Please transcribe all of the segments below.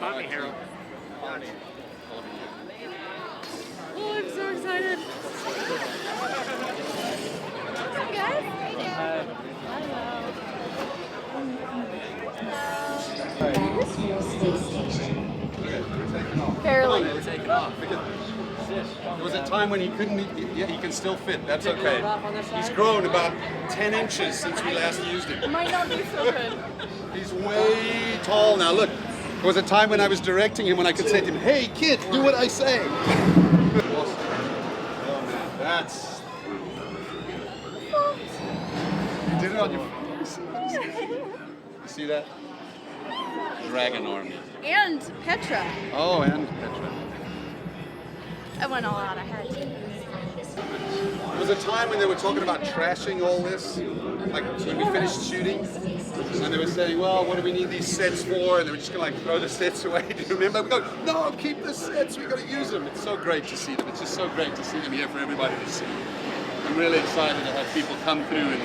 Copy, Harold. Oh, I'm so excited. What's up, guys? Barely. We're taking off. There was a time when he couldn't, yeah, he can still fit, that's okay. He's grown about 10 inches since we last used him. It might not be so good. He's way tall now. Look, there was a time when I was directing him when I could say to him, hey kid, do what I say. Oh man, that's... You did it on your... You see that? Dragon army. And Petra. Oh, and Petra. I went all out. I had to. There was a time when they were talking about trashing all this, like when we finished shooting, and they were saying, well, what do we need these sets for? And they were just going to like throw the sets away. Do you remember? We go, no, keep the sets, we've got to use them. It's so great to see them. It's just so great to see them here for everybody to see. I'm really excited to have people come through and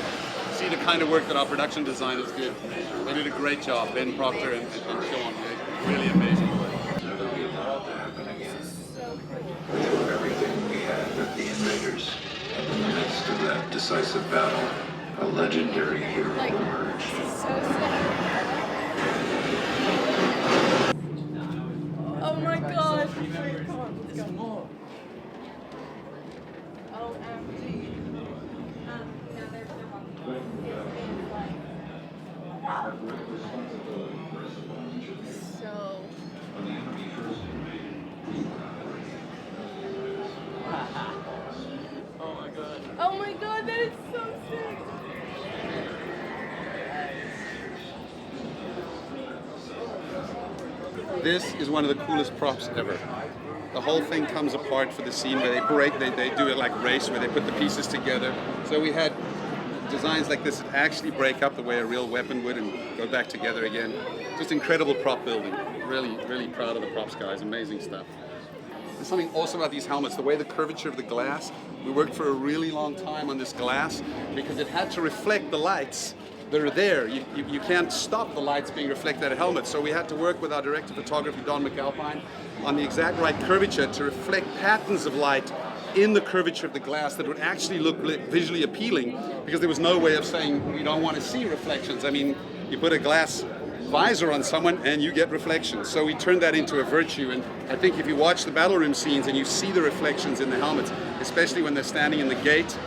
see the kind of work that our production designers did. They did a great job, Ben Proctor and Sean. Really amazing work. Everything we had with the invaders. In the midst of that decisive battle, a legendary hero emerged. So sad. Oh my god. There's more. OMG. So. Oh my god, that is so sick! This is one of the coolest props ever. The whole thing comes apart for the scene where they do it like race, where they put the pieces together. So we had designs like this that actually break up the way a real weapon would and go back together again. Just incredible prop building. Really, really proud of the props guys. Amazing stuff. There's something awesome about these helmets, the way the curvature of the glass. We worked for a really long time on this glass because it had to reflect the lights that are there. You can't stop the lights being reflected at a helmet, so we had to work with our director of photography, Don McAlpine, on the exact right curvature to reflect patterns of light in the curvature of the glass that would actually look visually appealing, because there was no way of saying we don't want to see reflections. I mean, you put a glass visor on someone and you get reflections. So we turned that into a virtue, and I think if you watch the battle room scenes and you see the reflections in the helmets, especially when they're standing in the gate,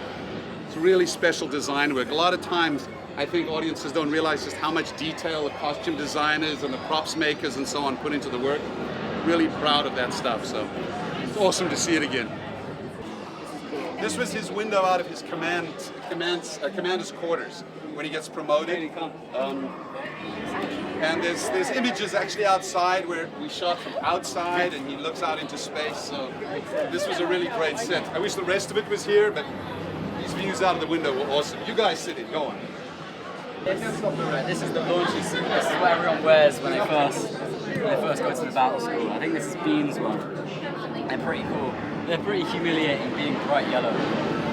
it's really special design work. A lot of times I think audiences don't realize just how much detail the costume designers and the props makers and so on put into the work. Really proud of that stuff, so it's awesome to see it again. This was his window out of his commander's quarters when he gets promoted. And there's images actually outside where we shot from outside and he looks out into space. So this was a really great set. I wish the rest of it was here, but these views out of the window were awesome. You guys sit in, go on. This is the launchy suit. This is what everyone wears when they first go to the battle school. I think this is Bean's one. They're pretty cool. They're pretty humiliating being bright yellow.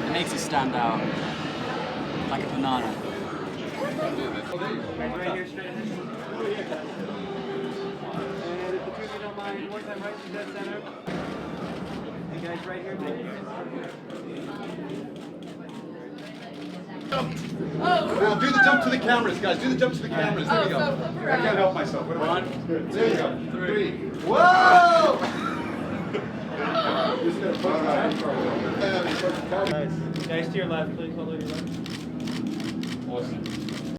It makes you stand out like a banana. Right here, straight ahead. And if the two of you don't mind, one time right to dead center. You guys right here, Now do the jump to the cameras, guys. Do the jump to the cameras. There we go. I can't help myself. One, there you go. Three. Whoa! Nice. Guys to your left, please. Follow your left. Awesome.